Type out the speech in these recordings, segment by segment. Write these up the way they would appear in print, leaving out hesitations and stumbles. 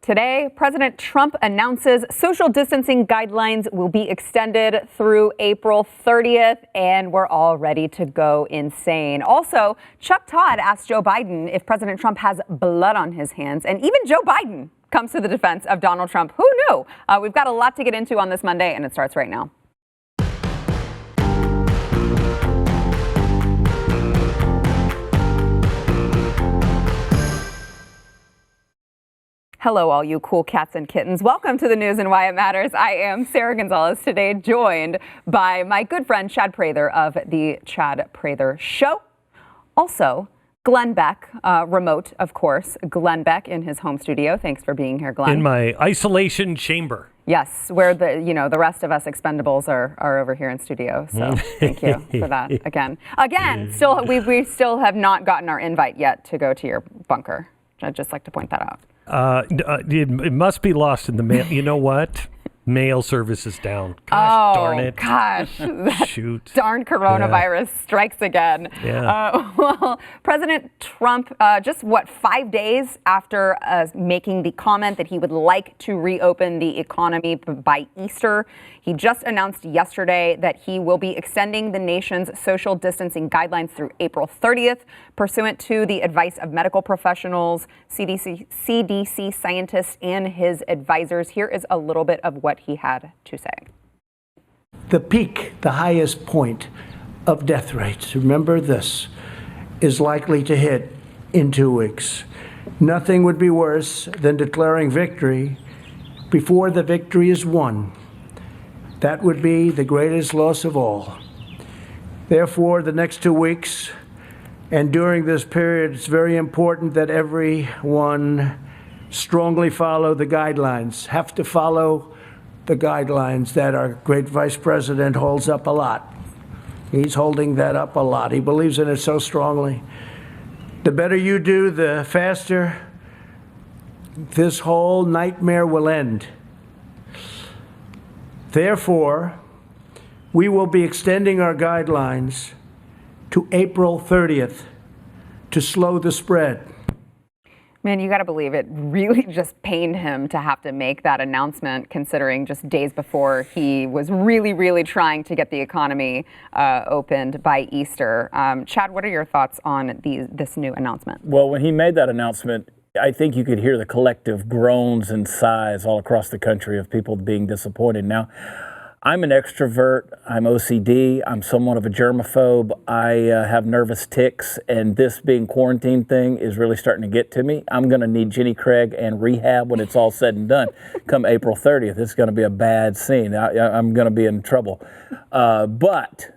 Today, President Trump announces social distancing guidelines will be extended through April 30th, and we're all ready to go insane. Also, Chuck Todd asked Joe Biden if President Trump has blood on his hands, and even Joe Biden comes to the defense of Donald Trump. Who knew? We've got a lot to get into on this Monday, and it starts right now. Hello, all you cool cats and kittens. Welcome to the news and why it matters. I am Sarah Gonzalez, today joined by my good friend Chad Prather of the Chad Prather Show. Also, Glenn Beck, remote, of course. Glenn Beck in his home studio. Thanks for being here, Glenn. In my isolation chamber. Yes, where the rest of us expendables are over here in studio. So thank you for that again. Still, we still have not gotten our invite yet to go to your bunker. I'd just like to point that out. It must be lost in the mail. You know what? Mail service is down. Gosh, darn it. Gosh. Shoot. Darn coronavirus strikes again. Yeah. Well, President Trump, just 5 days after making the comment that he would like to reopen the economy by Easter, he just announced yesterday that he will be extending the nation's social distancing guidelines through April 30th, pursuant to the advice of medical professionals, CDC scientists, and his advisors. Here is a little bit of what he had to say. The peak, the highest point of death rates, remember this, is likely to hit in 2 weeks. Nothing would be worse than declaring victory before the victory is won. That would be the greatest loss of all. Therefore, the next 2 weeks and during this period, it's very important that everyone strongly follow the guidelines, have to follow the guidelines that our great Vice President holds up a lot. He's holding that up a lot. He believes in it so strongly. The better you do, the faster this whole nightmare will end. Therefore, we will be extending our guidelines to April 30th to slow the spread. Man, you got to believe it really just pained him to have to make that announcement, considering just days before he was really trying to get the economy opened by Easter. Chad, what are your thoughts on this new announcement? Well, when he made that announcement, I think you could hear the collective groans and sighs all across the country of people being disappointed. Now, I'm an extrovert, I'm OCD, I'm somewhat of a germaphobe, I have nervous tics, and this being quarantine thing is really starting to get to me. I'm going to need Jenny Craig and rehab when it's all said and done. Come April 30th, it's going to be a bad scene. I'm going to be in trouble. But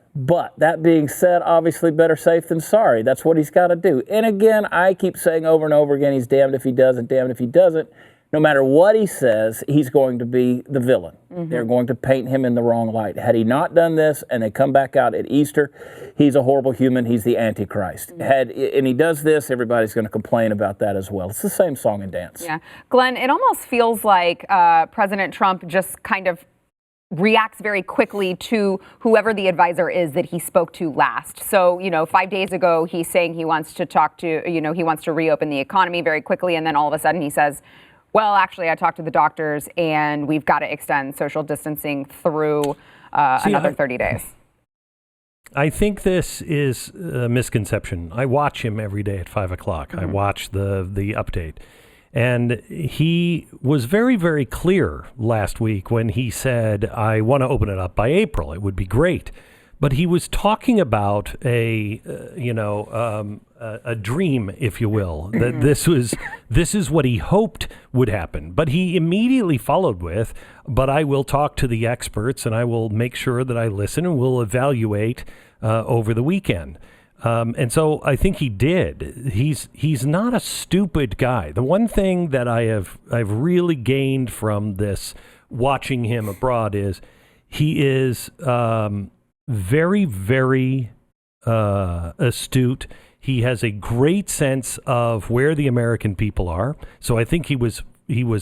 that being said, obviously better safe than sorry. That's what he's got to do. And again, I keep saying over and over again, he's damned if he does and damned if he doesn't. No matter what he says, he's going to be the villain. Mm-hmm. They're going to paint him in the wrong light. Had he not done this and they come back out at Easter, he's a horrible human. He's the Antichrist. Mm-hmm. And he does this, everybody's going to complain about that as well. It's the same song and dance. Yeah. Glenn, it almost feels like President Trump just kind of reacts very quickly to whoever the advisor is that he spoke to last. So, 5 days ago, he's saying he wants to talk to, he wants to reopen the economy very quickly. And then all of a sudden he says, well, actually, I talked to the doctors and we've got to extend social distancing through another 30 days. I think this is a misconception. I watch him every day at 5 o'clock. Mm-hmm. I watch the update. And he was very clear last week when he said, I want to open it up by April. It would be great. But he was talking about a dream, if you will, that this is what he hoped would happen. But he immediately followed with, but I will talk to the experts and I will make sure that I listen and we'll evaluate over the weekend. And so I think he did. He's not a stupid guy. The one thing that I've really gained from this watching him abroad is he is very astute. He has a great sense of where the American people are. So I think he was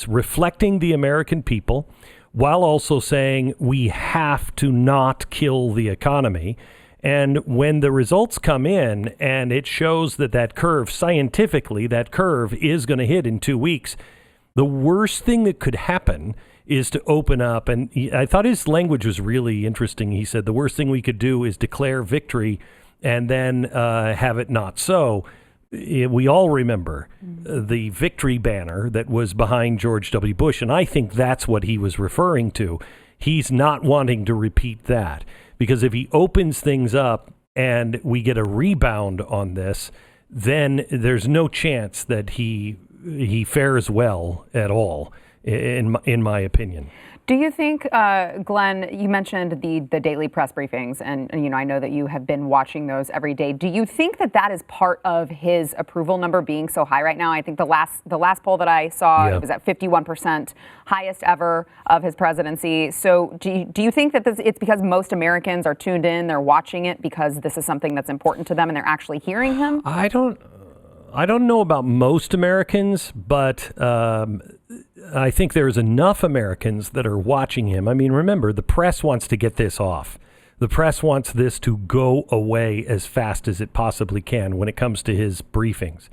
reflecting the American people while also saying we have to not kill the economy. And when the results come in and it shows that curve, scientifically, that curve is going to hit in 2 weeks, The worst thing that could happen is to open up, and I thought his language was really interesting. He said the worst thing we could do is declare victory and then have it not so. We all remember the victory banner that was behind George W. Bush, and I think that's what he was referring to. He's not wanting to repeat that, because if he opens things up and we get a rebound on this, then there's no chance that he fares well at all, in my opinion. Do you think, Glenn, you mentioned the daily press briefings, and I know that you have been watching those every day. Do you think that is part of his approval number being so high right now? I think the last poll that I saw, it was at 51%, highest ever of his presidency. So do you think that it's because most Americans are tuned in, they're watching it because this is something that's important to them and they're actually hearing him? I don't know about most Americans, but I think there's enough Americans that are watching him. I mean, remember, the press wants to get this off. The press wants this to go away as fast as it possibly can when it comes to his briefings.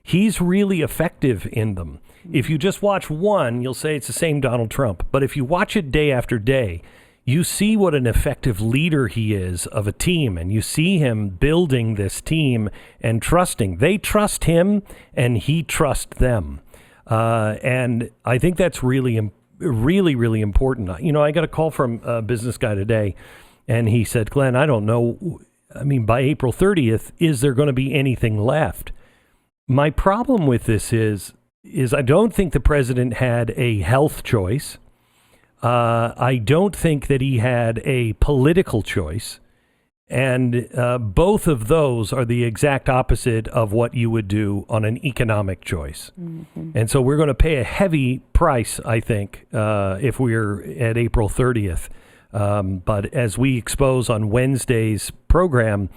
He's really effective in them. If you just watch one, you'll say it's the same Donald Trump. But if you watch it day after day, you see what an effective leader he is of a team, and you see him building this team and trusting. They trust him, and he trusts them. And I think that's really, really important. I got a call from a business guy today, and he said, Glenn, I don't know. I mean, by April 30th, is there going to be anything left? My problem with this is I don't think the president had a health choice. I don't think that he had a political choice. And both of those are the exact opposite of what you would do on an economic choice. Mm-hmm. And so we're going to pay a heavy price, I think, if we're at April 30th. But as we expose on Wednesday's program,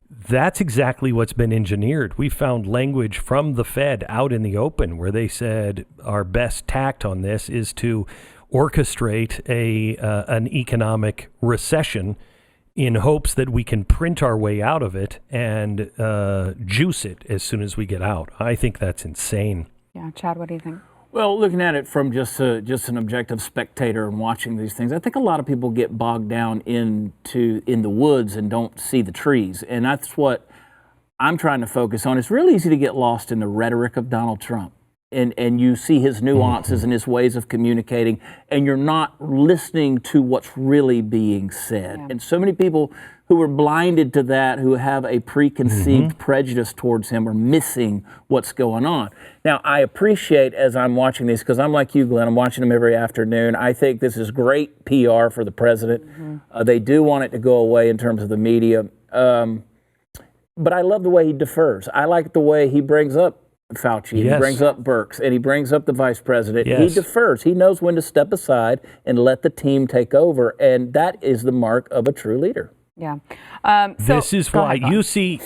that's exactly what's been engineered. We found language from the Fed out in the open where they said our best tact on this is to orchestrate an economic recession in hopes that we can print our way out of it and juice it as soon as we get out. I think that's insane. Yeah, Chad, what do you think? Well, looking at it from just an objective spectator and watching these things, I think a lot of people get bogged down in the woods and don't see the trees. And that's what I'm trying to focus on. It's really easy to get lost in the rhetoric of Donald Trump. And you see his nuances and his ways of communicating, and you're not listening to what's really being said. Yeah. And so many people who are blinded to that, who have a preconceived prejudice towards him, are missing what's going on. Now, I appreciate, as I'm watching these, because I'm like you, Glenn, I'm watching them every afternoon. I think this is great PR for the president. They do want it to go away in terms of the media. But I love the way he defers. I like the way he brings up Fauci, he brings up Birx, and he brings up the vice president. He defers. He knows when to step aside and let the team take over, and that is the mark of a true leader. Yeah. This is why you see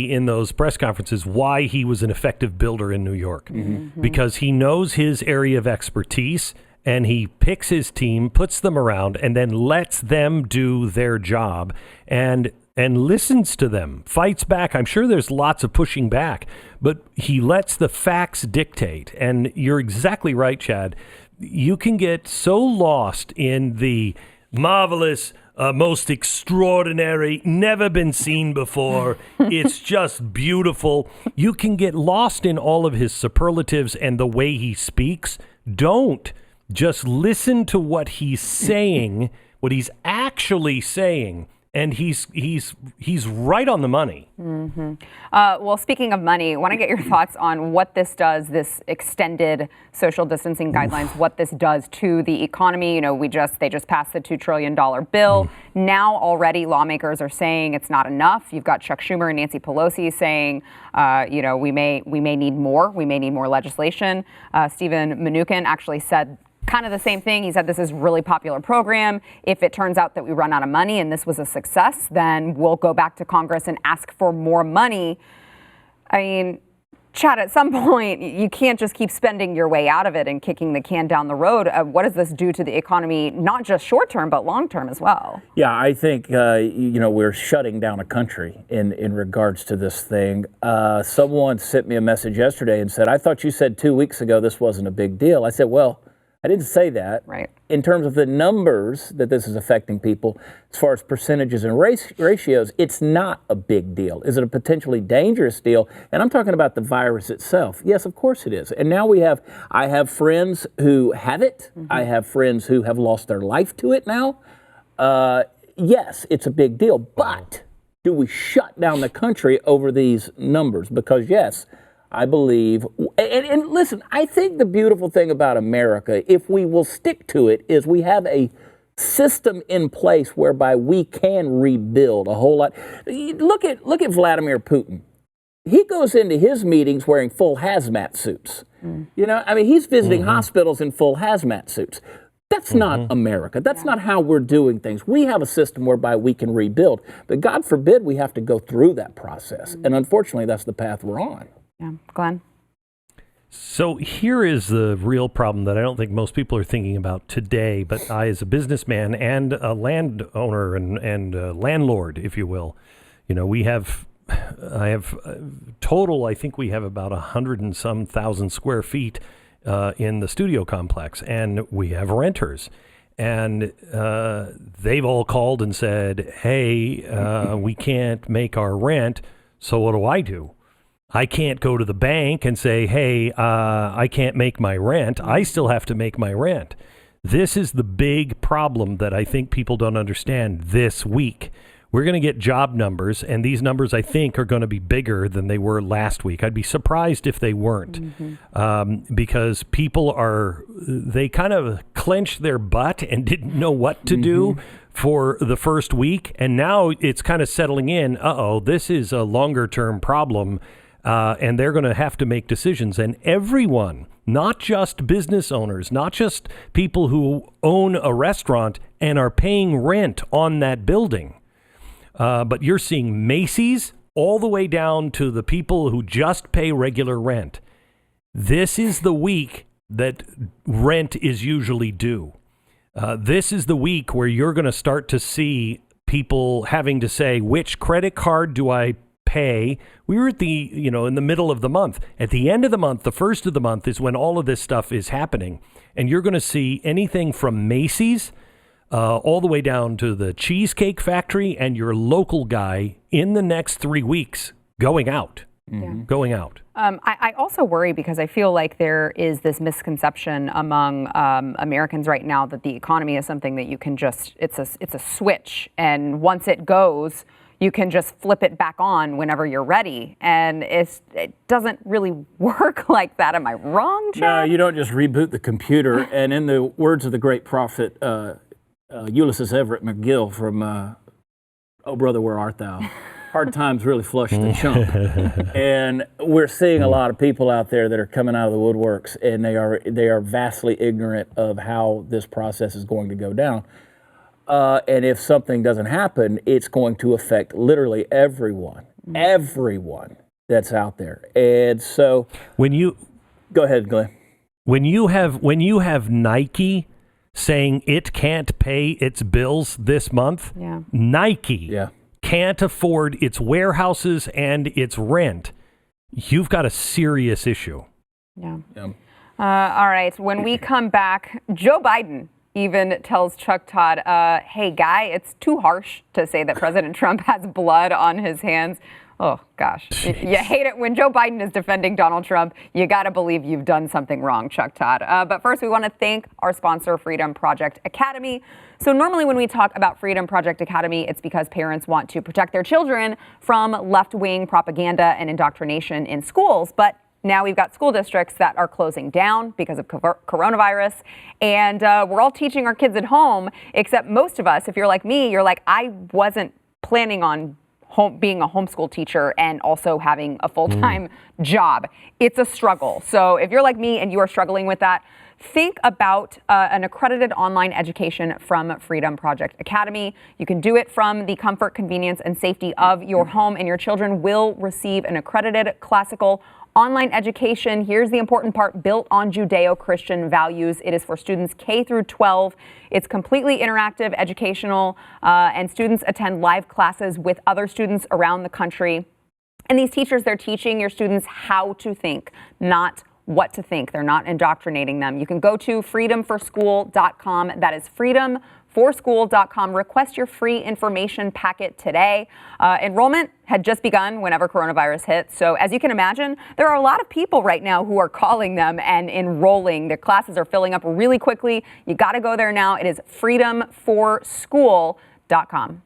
in those press conferences why he was an effective builder in New York, because he knows his area of expertise, and he picks his team, puts them around, and then lets them do their job, and listens to them, fights back. I'm sure there's lots of pushing back, but he lets the facts dictate. And you're exactly right, Chad. You can get so lost in the marvelous, most extraordinary, never been seen before. It's just beautiful. You can get lost in all of his superlatives and the way he speaks. Don't. Just listen to what he's saying, what he's actually saying. And he's right on the money. Well, speaking of money, I want to get your thoughts on what this does, this extended social distancing guidelines, what this does to the economy. They just passed the $2 trillion bill. Now already lawmakers are saying it's not enough. You've got Chuck Schumer and Nancy Pelosi saying, we may need more. We may need more legislation. Stephen Mnuchin actually said kind of the same thing. He said this is a really popular program. If it turns out that we run out of money and this was a success, then we'll go back to Congress and ask for more money. I mean, Chad, at some point, you can't just keep spending your way out of it and kicking the can down the road. What does this do to the economy, not just short term, but long term as well? Yeah, I think, we're shutting down a country in regards to this thing. Someone sent me a message yesterday and said, I thought you said 2 weeks ago this wasn't a big deal. I said, well, I didn't say that. Right. In terms of the numbers that this is affecting people, as far as percentages and ratios, it's not a big deal. Is it a potentially dangerous deal? And I'm talking about the virus itself. Yes, of course it is. And now I have friends who have it. Mm-hmm. I have friends who have lost their life to it now. Yes, it's a big deal. But do we shut down the country over these numbers? Because yes, I believe, and listen, I think the beautiful thing about America, if we will stick to it, is we have a system in place whereby we can rebuild a whole lot. Look at Vladimir Putin. He goes into his meetings wearing full hazmat suits. He's visiting hospitals in full hazmat suits. That's not America. That's not how we're doing things. We have a system whereby we can rebuild, but God forbid we have to go through that process. And unfortunately, that's the path we're on. Yeah, Glenn? So here is the real problem that I don't think most people are thinking about today, but I, as a businessman and a landowner and a landlord, if you will, I have total, I think we have about 100 and some thousand square feet in the studio complex, and we have renters. And they've all called and said, hey, we can't make our rent, so what do? I can't go to the bank and say, hey, I can't make my rent. I still have to make my rent. This is the big problem that I think people don't understand this week. We're going to get job numbers, and these numbers, I think, are going to be bigger than they were last week. I'd be surprised if they weren't, because people they kind of clenched their butt and didn't know what to do for the first week, and now it's kind of settling in. This is a longer-term problem. And they're going to have to make decisions. And everyone, not just business owners, not just people who own a restaurant and are paying rent on that building, but you're seeing Macy's all the way down to the people who just pay regular rent. This is the week that rent is usually due. This is the week where you're going to start to see people having to say, which credit card do I pay? We were at in the middle of the month. At the end of the month, the first of the month is when all of this stuff is happening. And you're going to see anything from Macy's all the way down to the Cheesecake Factory and your local guy in the next 3 weeks going out. Going out. I also worry because I feel like there is this misconception among Americans right now that the economy is something that you can just, it's a switch. And once it goes, you can just flip it back on whenever you're ready. And it doesn't really work like that. Am I wrong, Chad? No, you don't just reboot the computer. And in the words of the great prophet, Ulysses Everett McGill from Oh Brother, Where Art Thou? Hard times really flush the chump. And we're seeing a lot of people out there that are coming out of the woodworks, and they are vastly ignorant of how this process is going to go down. And if something doesn't happen, it's going to affect literally everyone that's out there. And so go ahead, Glenn. When you have Nike saying it can't pay its bills this month, Nike can't afford its warehouses and its rent, you've got a serious issue. All right. When we come back, Joe Biden even tells Chuck Todd, hey, guy, it's too harsh to say that President Trump has blood on his hands. Oh, gosh. You hate it when Joe Biden is defending Donald Trump. You got to believe you've done something wrong, Chuck Todd. But first, we want to thank our sponsor, Freedom Project Academy. So normally when we talk about Freedom Project Academy, it's because parents want to protect their children from left-wing propaganda and indoctrination in schools. But now we've got school districts that are closing down because of coronavirus. And we're all teaching our kids at home, except most of us, if you're like me, you're like, I wasn't planning on being a homeschool teacher and also having a full-time job. It's a struggle. So if you're like me and you are struggling with that, think about an accredited online education from Freedom Project Academy. You can do it from the comfort, convenience, and safety of your home, and your children will receive an accredited classical Online education, here's the important part, built on Judeo-Christian values. It is for students K through 12. It's completely interactive, educational, and students attend live classes with other students around the country. And these teachers, they're teaching your students how to think, not what to think. They're not indoctrinating them. You can go to freedomforschool.com. That is freedomforschool.com. Request your free information packet today. Enrollment had just begun whenever coronavirus hit. So as you can imagine, there are a lot of people right now who are calling them and enrolling. Their classes are filling up really quickly. You got to go there now. It is freedomforschool.com.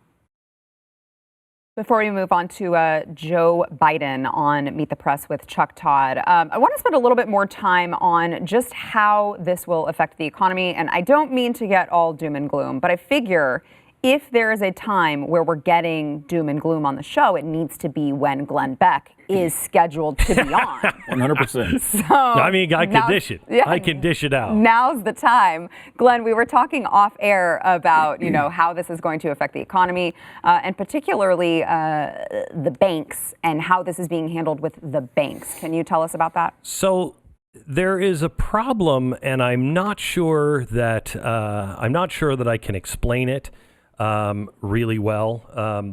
Before we move on to Joe Biden on Meet the Press with Chuck Todd, I want to spend a little bit more time on just how this will affect the economy. And I don't mean to get all doom and gloom, but I figure if there is a time where we're getting doom and gloom on the show, it needs to be when Glenn Beck is scheduled to be on. 100%. So, I mean, I can dish it. Yeah, I can dish it out. Now's the time. Glenn, we were talking off air about, how this is going to affect the economy, and particularly the banks and how this is being handled with the banks. Can you tell us about that? So there is a problem, and I'm not sure that I can explain it really well,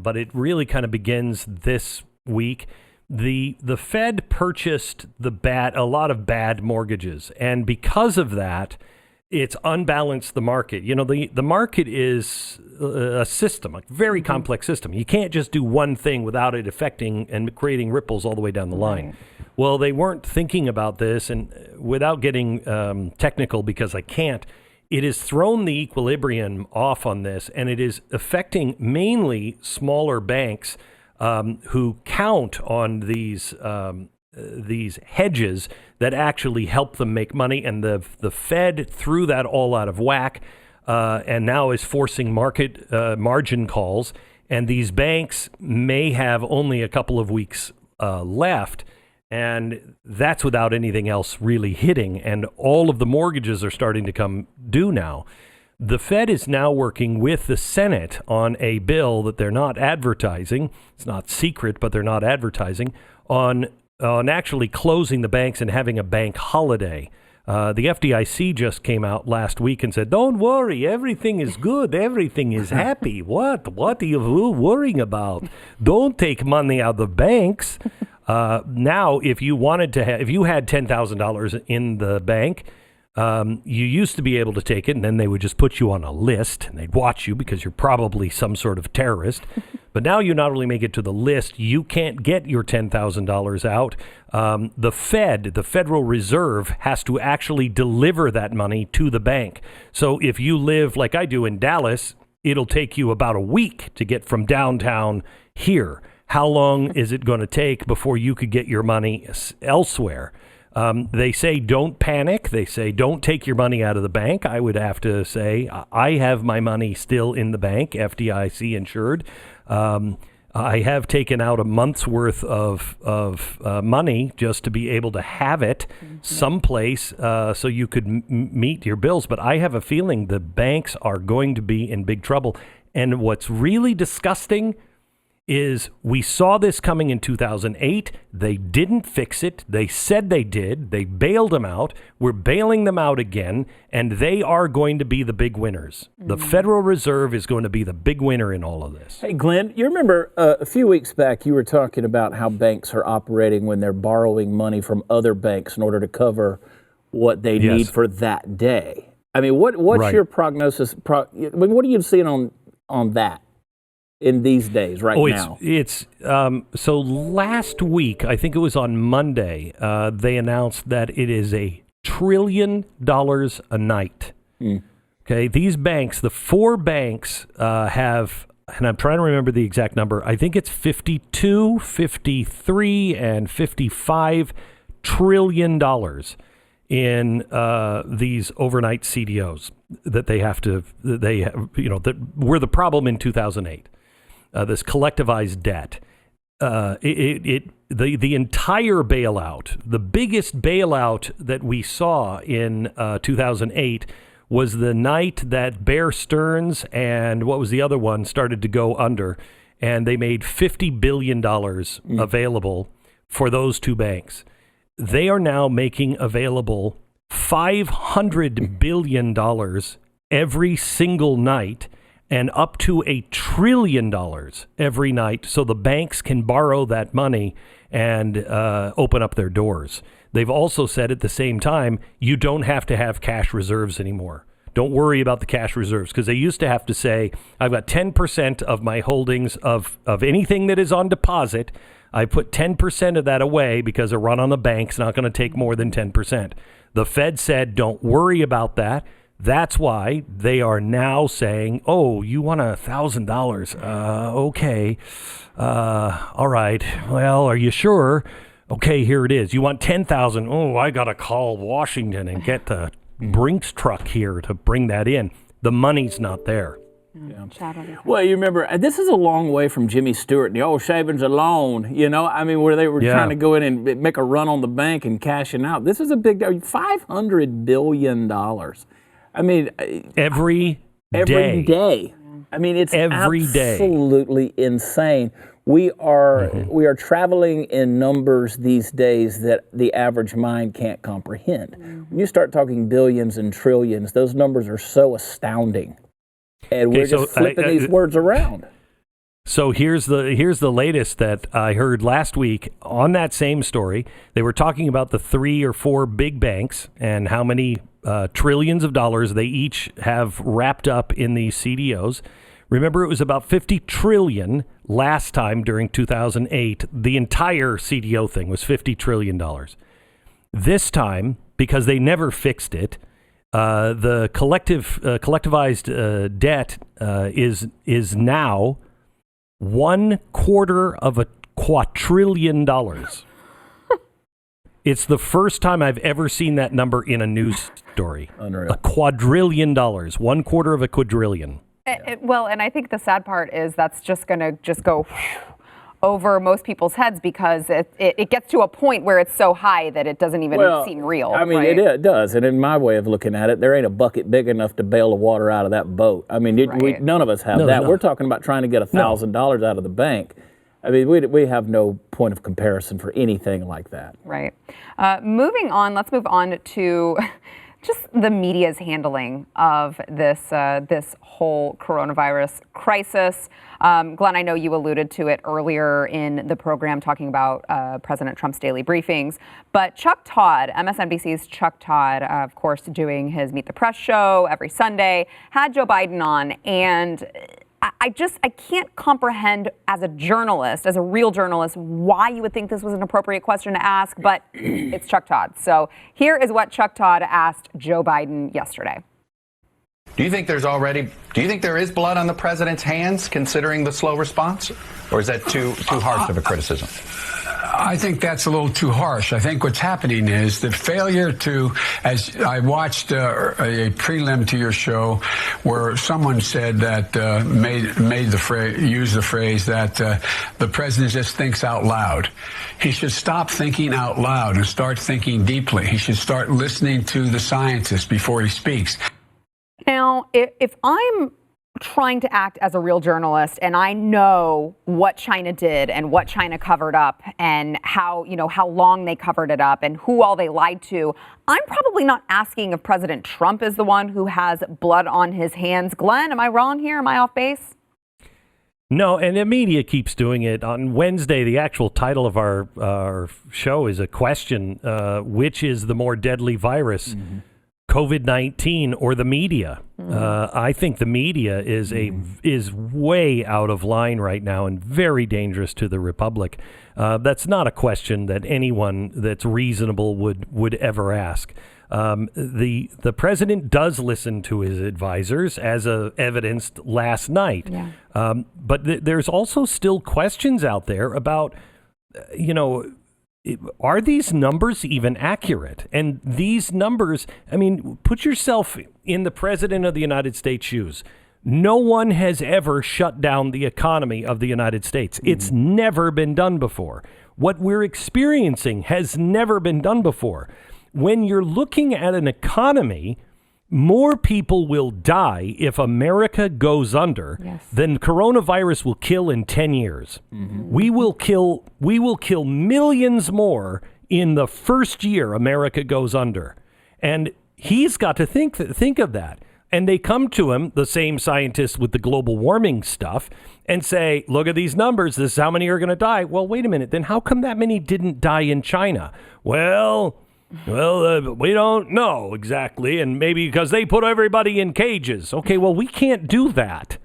but it really kind of begins this week. The Fed purchased a lot of bad mortgages, and because of that, it's unbalanced the market. The market is a system, a very complex system. You can't just do one thing without it affecting and creating ripples all the way down the line. Well, they weren't thinking about this, and without getting technical, because I can't, it has thrown the equilibrium off on this, and it is affecting mainly smaller banks who count on these hedges that actually help them make money. And the Fed threw that all out of whack and now is forcing market margin calls. And these banks may have only a couple of weeks left. And that's without anything else really hitting. And all of the mortgages are starting to come due now. The Fed is now working with the Senate on a bill that they're not advertising. It's not secret, but they're not advertising on actually closing the banks and having a bank holiday. The FDIC just came out last week and said, "Don't worry, everything is good, everything is happy. What are you worrying about? Don't take money out of banks." Now, if you had $10,000 in the bank, you used to be able to take it, and then they would just put you on a list, and they'd watch you because you're probably some sort of terrorist. But now you not only make it to the list, you can't get your $10,000 out. The Federal Reserve, has to actually deliver that money to the bank. So if you live like I do in Dallas, it'll take you about a week to get from downtown here. How long is it going to take before you could get your money elsewhere? They say don't panic. They say don't take your money out of the bank. I would have to say I have my money still in the bank, FDIC insured. I have taken out a month's worth of money just to be able to have it someplace so you could meet your bills. But I have a feeling the banks are going to be in big trouble. And what's really disgusting is we saw this coming in 2008. They didn't fix it. They said they did. They bailed them out. We're bailing them out again, and they are going to be the big winners. The Federal Reserve is going to be the big winner in all of this. Hey, Glenn, you remember a few weeks back you were talking about how banks are operating when they're borrowing money from other banks in order to cover what they need for that day. I mean, what's your prognosis? What are you seeing on that in these days now? It's so last week, I think it was on Monday, they announced that it is $1 trillion a night. Okay, these banks, the four banks have, and I'm trying to remember the exact number, I think it's 52, 53, and $55 trillion in these overnight CDOs that that were the problem in 2008. This collectivized debt, the entire bailout, the biggest bailout that we saw in 2008 was the night that Bear Stearns and what was the other one started to go under, and they made $50 billion available for those two banks. they are now making available $500 billion every single night and up to $1 trillion every night so the banks can borrow that money and open up their doors. They've also said at the same time, you don't have to have cash reserves anymore. Don't worry about the cash reserves, because they used to have to say, I've got 10% of my holdings of anything that is on deposit. I put 10% of that away because a run on the bank's not going to take more than 10%. The Fed said, don't worry about that. That's why they are now saying, oh, you want $1,000? Okay. All right. Well, are you sure? Okay, here it is. You want 10,000? Oh, I got to call Washington and get the Brinks truck here to bring that in. The money's not there. Yeah. Well, you remember, this is a long way from Jimmy Stewart and the old savings alone, I mean, where they were trying to go in and make a run on the bank and cashing out. This is a big deal. $500 billion. I mean, every day. I mean, it's absolutely insane. We are traveling in numbers these days that the average mind can't comprehend. When you start talking billions and trillions, those numbers are so astounding. And we're just flipping these words around. So here's the latest that I heard last week on that same story. They were talking about the 3 or 4 big banks and how many trillions of dollars they each have wrapped up in these CDOs. Remember, it was about 50 trillion last time during 2008. The entire CDO thing was $50 trillion. This time, because they never fixed it, the collectivized debt is now $250 billion. It's the first time I've ever seen that number in a news story. Unreal. $250 billion, $250 of a quadrillion. Well, and I think the sad part is that's just going to go over most people's heads because it gets to a point where it's so high that it doesn't even seem real. I mean, right? it does. And in my way of looking at it, there ain't a bucket big enough to bail the water out of that boat. I mean, none of us have that. We're talking about trying to get $1,000 out of the bank. I mean, we have no point of comparison for anything like that. Right. Moving on, let's move on to just the media's handling of this whole coronavirus crisis. Glenn, I know you alluded to it earlier in the program talking about President Trump's daily briefings, but Chuck Todd, MSNBC's Chuck Todd, of course, doing his Meet the Press show every Sunday, had Joe Biden on, and I can't comprehend as a journalist, as a real journalist, why you would think this was an appropriate question to ask, but it's Chuck Todd. So here is what Chuck Todd asked Joe Biden yesterday. Do you think there is blood on the president's hands, considering the slow response? Or is that too harsh of a criticism? I think that's a little too harsh. I think what's happening is the failure to, as I watched a prelim to your show where someone said that, used the phrase that the president just thinks out loud. He should stop thinking out loud and start thinking deeply. He should start listening to the scientists before he speaks. Now, if I'm trying to act as a real journalist and I know what China did and what China covered up and how long they covered it up and who all they lied to, I'm probably not asking if President Trump is the one who has blood on his hands. Glenn, am I wrong here? Am I off base? No, and the media keeps doing it. On Wednesday, the actual title of our show is a question, which is the more deadly virus? Mm-hmm. COVID-19 or the media. I think the media is way out of line right now and very dangerous to the republic. That's not a question that anyone that's reasonable would ever ask. The president does listen to his advisors, as evidenced last night. Yeah. But there's also still questions out there about, are these numbers even accurate? And these numbers, I mean, put yourself in the president of the United States' shoes. No one has ever shut down the economy of the United States. Mm-hmm. It's never been done before. What we're experiencing has never been done before. When you're looking at an economy, more people will die if America goes under than coronavirus will kill in 10 years. Mm-hmm. We will kill millions more in the first year America goes under. And he's got to think of that. And they come to him, the same scientists with the global warming stuff, and say, look at these numbers. This is how many are going to die. Well, wait a minute. Then how come that many didn't die in China? Well, we don't know exactly. And maybe because they put everybody in cages. Okay, well, we can't do that.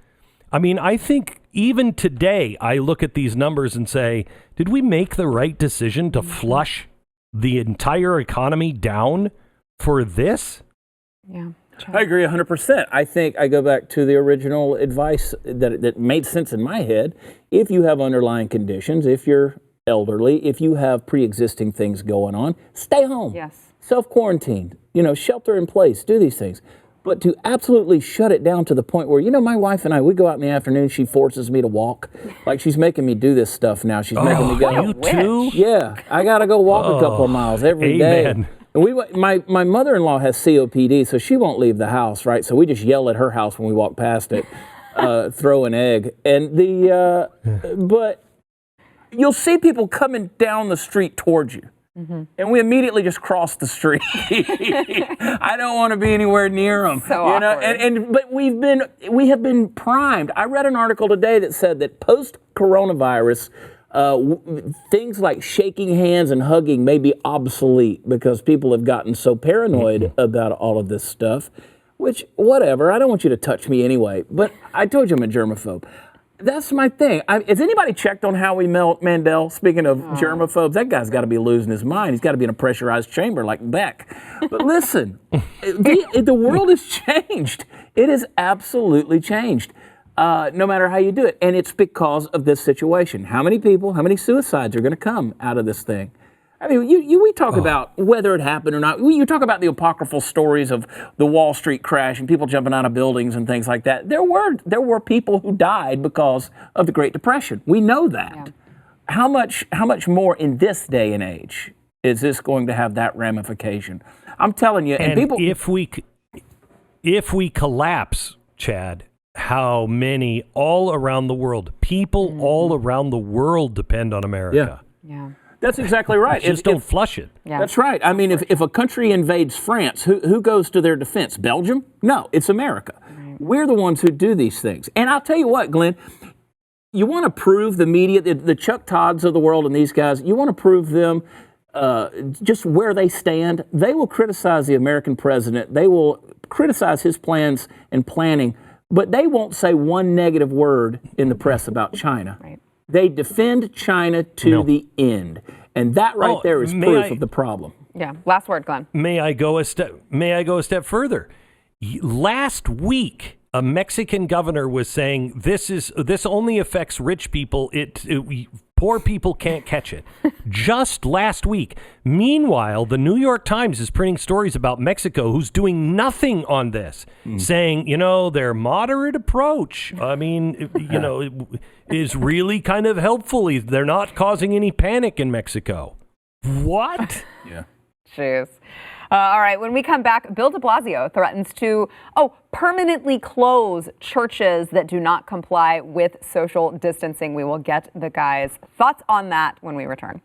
I mean, I think even today, I look at these numbers and say, did we make the right decision to flush the entire economy down for this? Yeah. I agree 100%. I think I go back to the original advice that made sense in my head. If you have underlying conditions, if you're elderly, if you have pre-existing things going on, stay home. Yes. Self-quarantine, shelter in place, do these things. But to absolutely shut it down to the point where, my wife and I, we go out in the afternoon, she forces me to walk. Like she's making me do this stuff now. She's making me go. You too? Yeah, I got to go walk a couple of miles every day. Amen. And my mother-in-law has COPD, so she won't leave the house, right? So we just yell at her house when we walk past it, throw an egg. And but you'll see people coming down the street towards you. Mm-hmm. And we immediately just cross the street. I don't want to be anywhere near them. So awkward. But we have been primed. I read an article today that said that post-coronavirus, things like shaking hands and hugging may be obsolete because people have gotten so paranoid about all of this stuff, which, whatever, I don't want you to touch me anyway. But I told you I'm a germaphobe. That's my thing. Has anybody checked on Howie Mandel? Speaking of germaphobes, that guy's got to be losing his mind. He's got to be in a pressurized chamber like Beck. But listen, the world has changed. It has absolutely changed. No matter how you do it. And it's because of this situation. How many suicides are going to come out of this thing? I mean, we talk about whether it happened or not. You talk about the apocryphal stories of the Wall Street crash and people jumping out of buildings and things like that. There were people who died because of the Great Depression. We know that. Yeah. How much more in this day and age is this going to have that ramification? I'm telling you. And people, if we collapse, Chad, how many all around the world, people all around the world depend on America. Yeah. That's exactly right. Just don't flush it. Yeah. That's right. I mean, if a country invades France, who goes to their defense? Belgium? No, it's America. Right. We're the ones who do these things. And I'll tell you what, Glenn, you want to prove the media, the Chuck Todds of the world and these guys, you want to prove them just where they stand. They will criticize the American president. They will criticize his plans and planning, but they won't say one negative word in the press about China. Right. They defend China to the end. And that right there is proof of the problem. Yeah. Last word, Glenn. May I go a step further? Last week, a Mexican governor was saying this only affects rich people. Poor people can't catch it. Just last week. Meanwhile, the New York Times is printing stories about Mexico, who's doing nothing on this, saying, their moderate approach, is really kind of helpful. They're not causing any panic in Mexico. What? Yeah. Jeez. All right, when we come back, Bill de Blasio threatens to, permanently close churches that do not comply with social distancing. We will get the guys' thoughts on that when we return.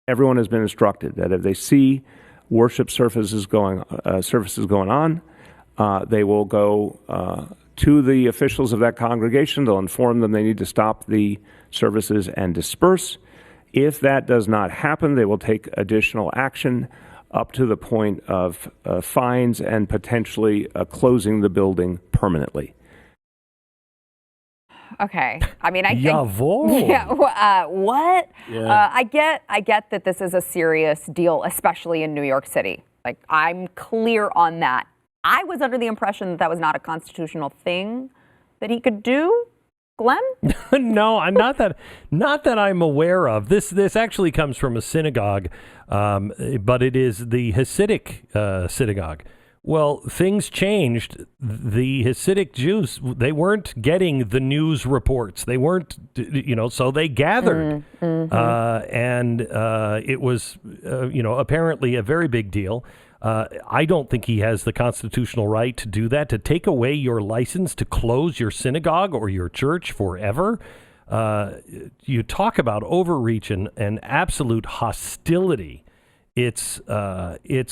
Everyone has been instructed that if they see worship services going on, they will go to the officials of that congregation. They'll inform them they need to stop the services and disperse. If that does not happen, they will take additional action up to the point of fines and potentially closing the building permanently. Okay. I mean, I think. Jawohl. Yeah. What? Yeah. I get that this is a serious deal, especially in New York City. Like, I'm clear on that. I was under the impression that was not a constitutional thing that he could do. Glenn? No, not that I'm aware of. This actually comes from a synagogue, but it is the Hasidic synagogue. Well, things changed. The Hasidic Jews, they weren't getting the news reports. They weren't, so they gathered. And it was, apparently a very big deal. I don't think he has the constitutional right to do that, to take away your license to close your synagogue or your church forever. You talk about overreach and absolute hostility. It's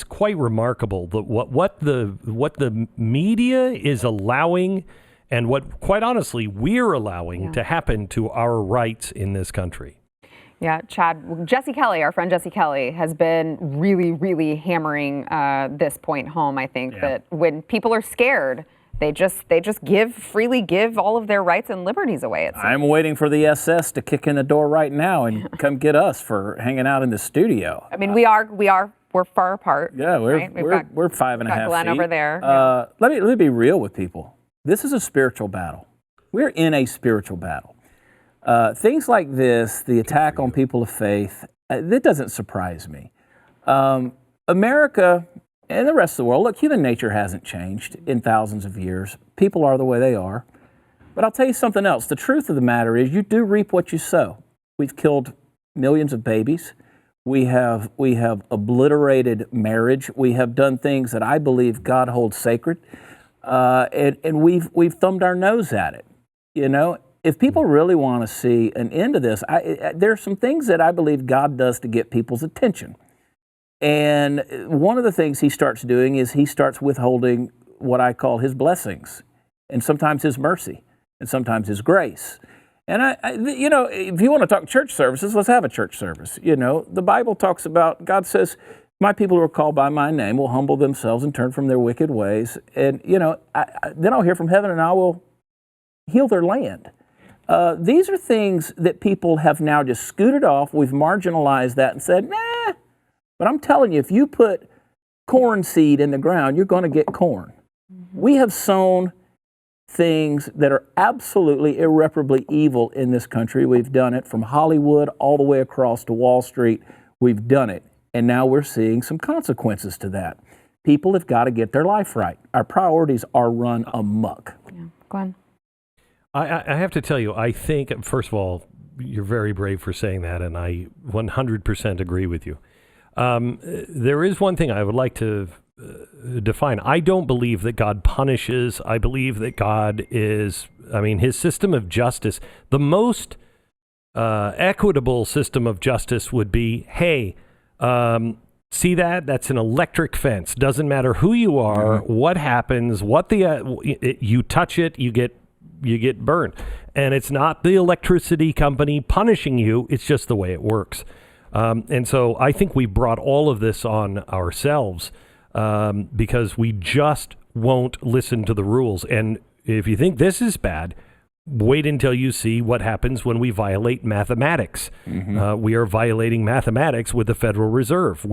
quite remarkable that what the media is allowing, and what, quite honestly, we're allowing to happen to our rights in this country. Yeah, Chad, Jesse Kelly, our friend Jesse Kelly, has been really, really hammering this point home. I think that when people are scared, they just freely give all of their rights and liberties away. I'm waiting for the SS to kick in the door right now and come get us for hanging out in the studio. I mean, we're far apart. Yeah, we're right? we're 5.5 Glenn feet over there. Let me be real with people. This is a spiritual battle. We're in a spiritual battle. Things like this, the attack on people of faith, that doesn't surprise me. America and the rest of the world, look, human nature hasn't changed in thousands of years. People are the way they are. But I'll tell you something else. The truth of the matter is you do reap what you sow. We've killed millions of babies. We have obliterated marriage. We have done things that I believe God holds sacred. And we've thumbed our nose at it. You know, if people really want to see an end to this, there are some things that I believe God does to get people's attention. And one of the things he starts doing is he starts withholding what I call his blessings, and sometimes his mercy, and sometimes his grace. And you know, if you want to talk church services, let's have a church service. You know, the Bible talks about, God says, my people who are called by my name will humble themselves and turn from their wicked ways. And, you know, then I'll hear from heaven and I will heal their land. These are things that people have now just scooted off. We've marginalized that and said, nah. But I'm telling you, if you put corn seed in the ground, you're going to get corn. We have sown things that are absolutely irreparably evil in this country. We've done it from Hollywood all the way across to Wall Street. We've done it. And now we're seeing some consequences to that. People have got to get their life right. Our priorities are run amok. Yeah, go on. I have to tell you, I think, first of all, you're very brave for saying that, and I 100% agree with you. There is one thing I would like to define. I don't believe that God punishes. I believe that God is, his system of justice, the most equitable system of justice would be, hey, see that? That's an electric fence. Doesn't matter who you are, what happens, you touch it, you get burned. And it's not the electricity company punishing you. It's just the way it works. And so I think we brought all of this on ourselves because we just won't listen to the rules. And if you think this is bad, wait until you see what happens when we violate mathematics. We are violating mathematics with the Federal Reserve.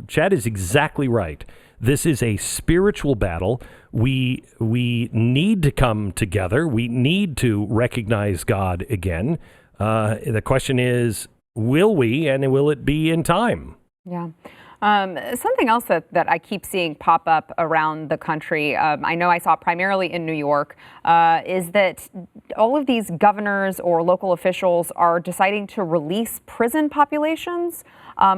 Chad is exactly right. This is a spiritual battle. We need to come together. We need to recognize God again. The question is, will we, and will it be in time? Yeah. Something else that I keep seeing pop up around the country, I know I saw primarily in New York, is that all of these governors or local officials are deciding to release prison populations,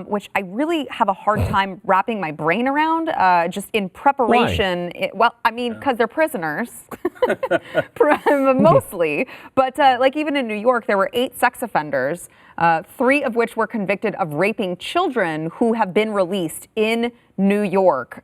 which I really have a hard time wrapping my brain around, just in preparation. Because they're prisoners, mostly. But like even in New York, there were 8 sex offenders, 3 of which were convicted of raping children who have been released in New York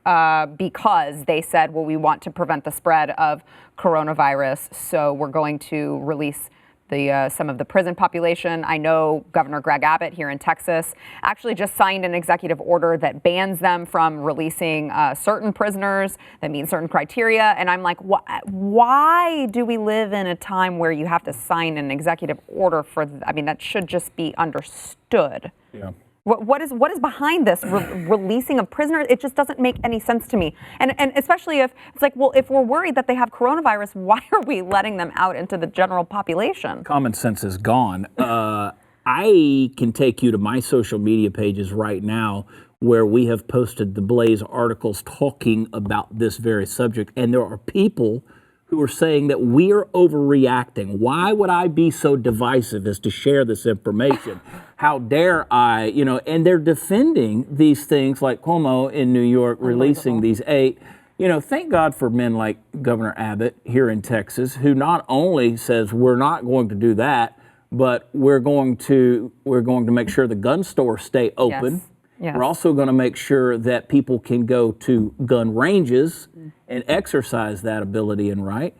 because they said, well, we want to prevent the spread of coronavirus, so we're going to release some of the prison population. I know Governor Greg Abbott here in Texas actually just signed an executive order that bans them from releasing certain prisoners that meet certain criteria. And I'm like, why do we live in a time where you have to sign an executive order for? That should just be understood. Yeah. What is behind this releasing of prisoners? It just doesn't make any sense to me. And especially if it's like, well, if we're worried that they have coronavirus, why are we letting them out into the general population? Common sense is gone. I can take you to my social media pages right now where we have posted the Blaze articles talking about this very subject. And there are people who are saying that we're overreacting. Why would I be so divisive as to share this information? How dare I, and they're defending these things like Cuomo in New York releasing these 8. Thank God for men like Governor Abbott here in Texas, who not only says we're not going to do that, but we're going to make sure the gun stores stay open. Yes. Yes. We're also going to make sure that people can go to gun ranges and exercise that ability and right,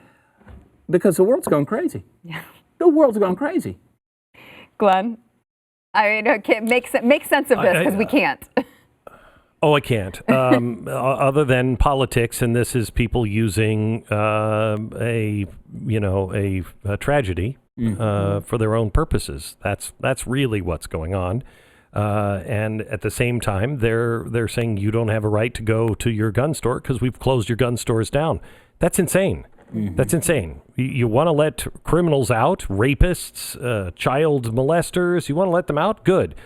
because the world's gone crazy. Yeah. The world's gone crazy. Glenn, I mean, make sense of this, because we can't. Oh, I can't. Other than politics, and this is people using a tragedy for their own purposes. That's really what's going on. And at the same time, they're saying you don't have a right to go to your gun store because we've closed your gun stores down. That's insane. Mm-hmm. That's insane. You want to let criminals out, rapists, child molesters, you want to let them out? Good.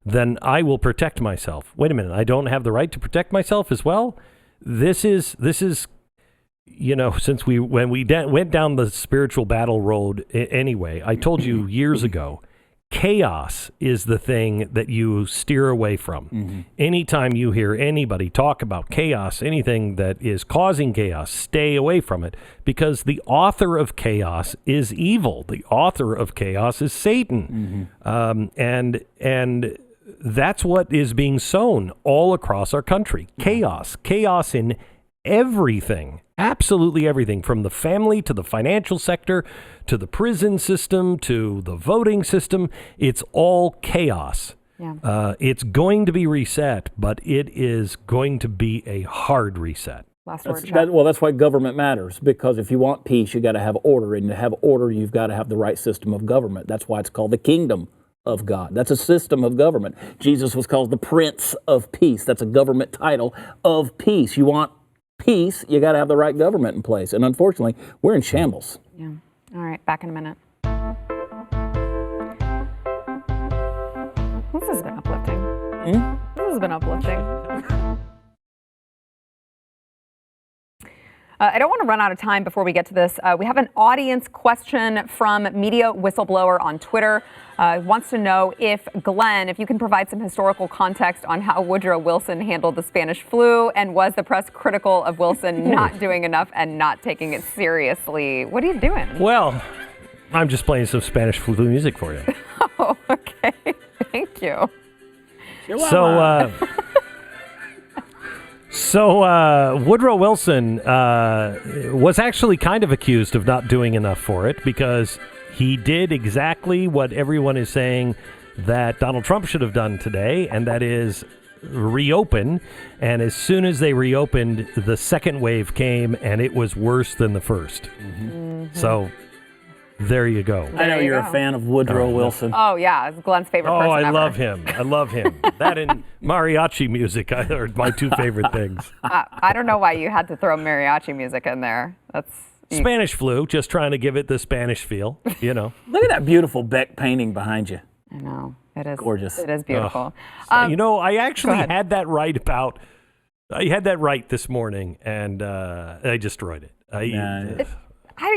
Then I will protect myself. Wait a minute, I don't have the right to protect myself as well? This is since when we went down the spiritual battle road anyway, I told you years ago, chaos is the thing that you steer away from. Mm-hmm. Anytime you hear anybody talk about chaos, anything that is causing chaos, stay away from it, because the author of chaos is evil. The author of chaos is Satan. Mm-hmm. And that's what is being sown all across our country. Chaos in everything. Absolutely everything, from the family to the financial sector to the prison system to the voting system. It's all chaos. Yeah. It's going to be reset, but it is going to be a hard reset. Last word, Chuck. That's why government matters, because if you want peace, you got to have order, and to have order, you've got to have the right system of government. That's why it's called the kingdom of God. That's a system of government. Jesus was called the Prince of Peace. That's a government title of peace. You want peace, you got to have the right government in place. And unfortunately, we're in shambles. Yeah. All right, back in a minute. This has been uplifting. This has been uplifting. I don't want to run out of time before we get to this. We have an audience question from Media Whistleblower on Twitter. Wants to know if you can provide some historical context on how Woodrow Wilson handled the Spanish flu, and was the press critical of Wilson not doing enough and not taking it seriously? What are you doing? Well, I'm just playing some Spanish flu music for you. Oh, okay. Thank you. So Woodrow Wilson was actually kind of accused of not doing enough for it, because he did exactly what everyone is saying that Donald Trump should have done today, and that is reopen. And as soon as they reopened, the second wave came, and it was worse than the first. Mm-hmm. So there you go. I know you're a fan of Woodrow Wilson. Oh, yeah. It's Glenn's favorite person I ever. love him. I love him. That and mariachi music are my two favorite things. I don't know why you had to throw mariachi music in there. Spanish flu, just trying to give it the Spanish feel, Look at that beautiful Beck painting behind you. I know. It is gorgeous. It is beautiful. I actually had that right this morning, and I destroyed it.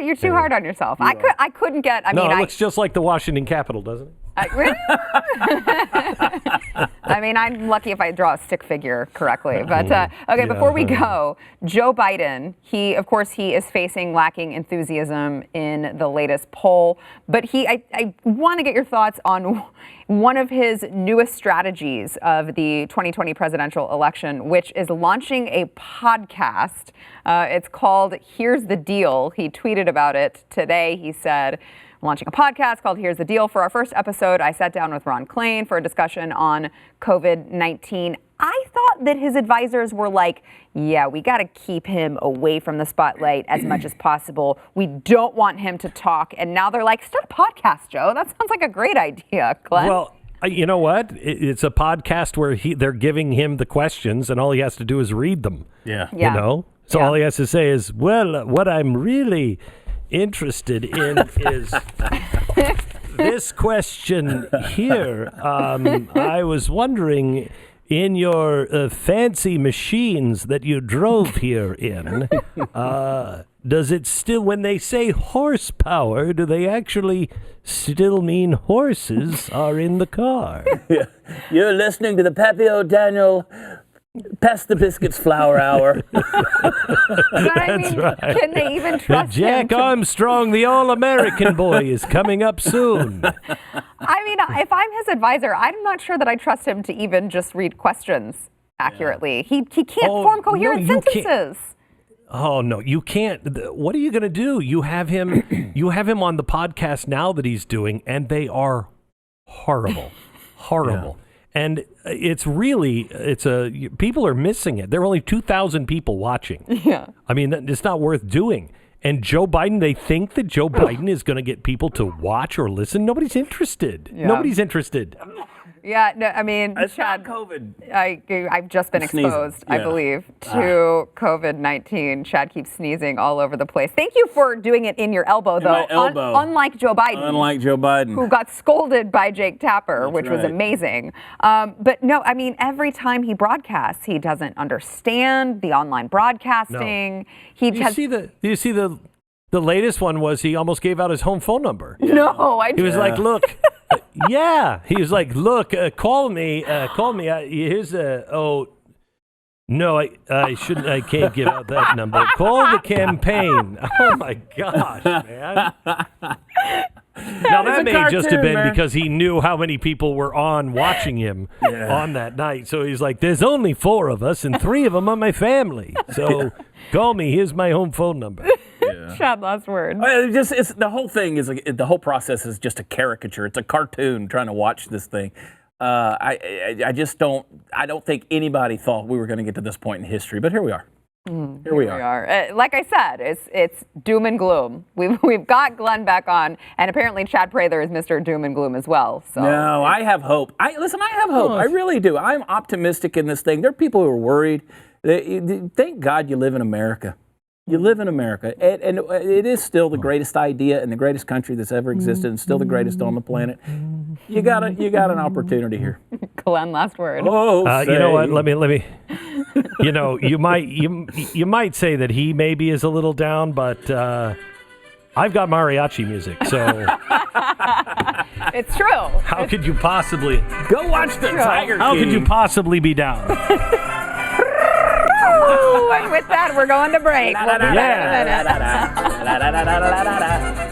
You're too hard on yourself. I couldn't get. It looks just like the Washington Capitol, doesn't it? Really? I mean, I'm lucky if I draw a stick figure correctly. But okay, before we go, Joe Biden, he is facing lacking enthusiasm in the latest poll. But I want to get your thoughts on one of his newest strategies of the 2020 presidential election, which is launching a podcast. It's called Here's the Deal. He tweeted about it today. He said, launching a podcast called Here's the Deal. For our first episode, I sat down with Ron Klain for a discussion on COVID-19. I thought that his advisors were like, yeah, we got to keep him away from the spotlight as much as possible. We don't want him to talk. And now they're like, start a podcast, Joe. That sounds like a great idea, Glenn. Well, you know what? It's a podcast where they're giving him the questions, and all he has to do is read them. Yeah. So all he has to say is, well, what I'm really interested in is this question here. I was wondering in your fancy machines that you drove here in, does it still, when they say horsepower, do they actually still mean horses are in the car? You're listening to the Pappy O'Daniel Pass the Biscuits Flower Hour. But I mean, right. can they even trust Jack him? to- Armstrong, the All-American boy, is coming up soon. I mean, if I'm his advisor, I'm not sure that I trust him to even just read questions accurately. He can't form coherent you can't. sentences. Oh no, you can't. What are you going to do? You have him on the podcast now that he's doing, and they are horrible. Yeah. And people are missing it. There are only 2,000 people watching. Yeah. I mean, it's not worth doing. And Joe Biden, they think that Joe Biden is going to get people to watch or listen. Nobody's interested. Yeah. Nobody's interested. Yeah, no, I mean, It's Chad, not COVID. I've just been Sneezing. exposed, I Yeah. believe, to COVID-19. Chad keeps sneezing all over the place. Thank you for doing it in your elbow, though. my elbow. Unlike Joe Biden. Unlike Joe Biden. Who got scolded by Jake Tapper, That's which was right. amazing. But no, I mean, every time he broadcasts, he doesn't understand the online broadcasting. Do you see the latest one was he almost gave out his home phone number. No, I He was like, look, he was like, look, call me. Here's no, I shouldn't. I can't give out that number. Call the campaign. Oh my gosh, man. Now that may have just have been because he knew how many people were watching him on that night. So he's like, there's only 4 of us and 3 of them are my family. So call me. Here's my home phone number. Chad, last word. It's the whole thing is the whole process is just a caricature. It's a cartoon trying to watch this thing. I just don't think anybody thought we were going to get to this point in history, but here we are. Here we are. Like I said, it's doom and gloom. We've got Glenn back on, and apparently Chad Prather is Mr. Doom and Gloom as well. So No, I have hope. I have hope. I really do. I'm optimistic in this thing. There are people who are worried. Thank God you live in America. You live in America, and it is still the greatest idea and the greatest country that's ever existed, and still the greatest on the planet. You got an opportunity here. Glenn, last word. You know what? Let me. You know, you might say that he maybe is a little down, but I've got mariachi music, so It's true. how could you possibly Go watch the Tiger King. How could you possibly be down? Ooh, and with that, we're going to break. We'll be back in a minute.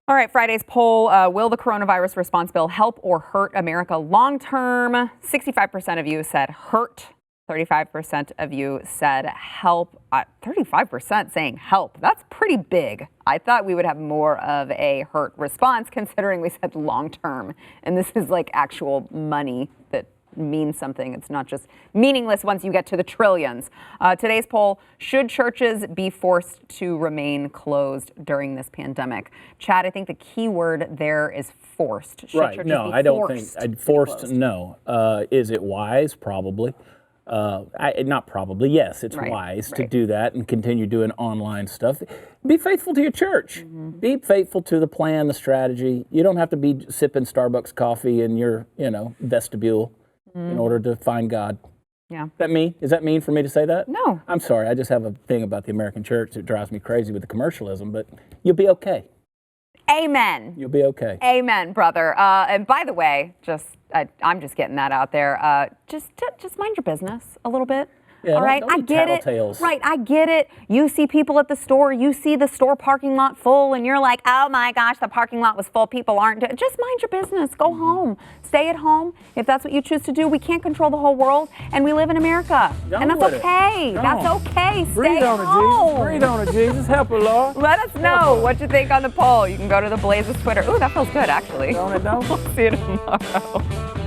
All right, Friday's poll, will the coronavirus response bill help or hurt America long term? 65% of you said hurt. 35% of you said help. 35% saying help. That's pretty big. I thought we would have more of a hurt response considering we said long term. And this is like actual money that means something. It's not just meaningless once you get to the trillions. Today's poll, should churches be forced to remain closed during this pandemic? Chad, I think the key word there is forced. Should Right. churches No, be I don't forced think. to be Forced, closed? no. Is it wise? Probably. Not probably. Yes, it's Right, wise to right. do that and continue doing online stuff. Be faithful to your church. Mm-hmm. Be faithful to the plan, the strategy. You don't have to be sipping Starbucks coffee in your, vestibule in order to find God. Yeah. Is that mean? Is that mean for me to say that? No. I'm sorry. I just have a thing about the American church that drives me crazy with the commercialism, but you'll be okay. Amen. You'll be okay. Amen, brother. And by the way, I'm just getting that out there. Just mind your business a little bit. Yeah, all right, don't I be get it. tattletales. Right, I get it. You see people at the store. You see the store parking lot full, and you're like, "Oh my gosh, the parking lot was full. People aren't." Just mind your business. Go home. Stay at home if that's what you choose to do. We can't control the whole world, and we live in America, and that's okay. That's okay. Stay home. Breathe on it, Jesus. Help her, Lord. Let us know what you think on the poll. You can go to the Blaze's Twitter. Ooh, that feels good, actually. Don't it, don't? We'll see you tomorrow.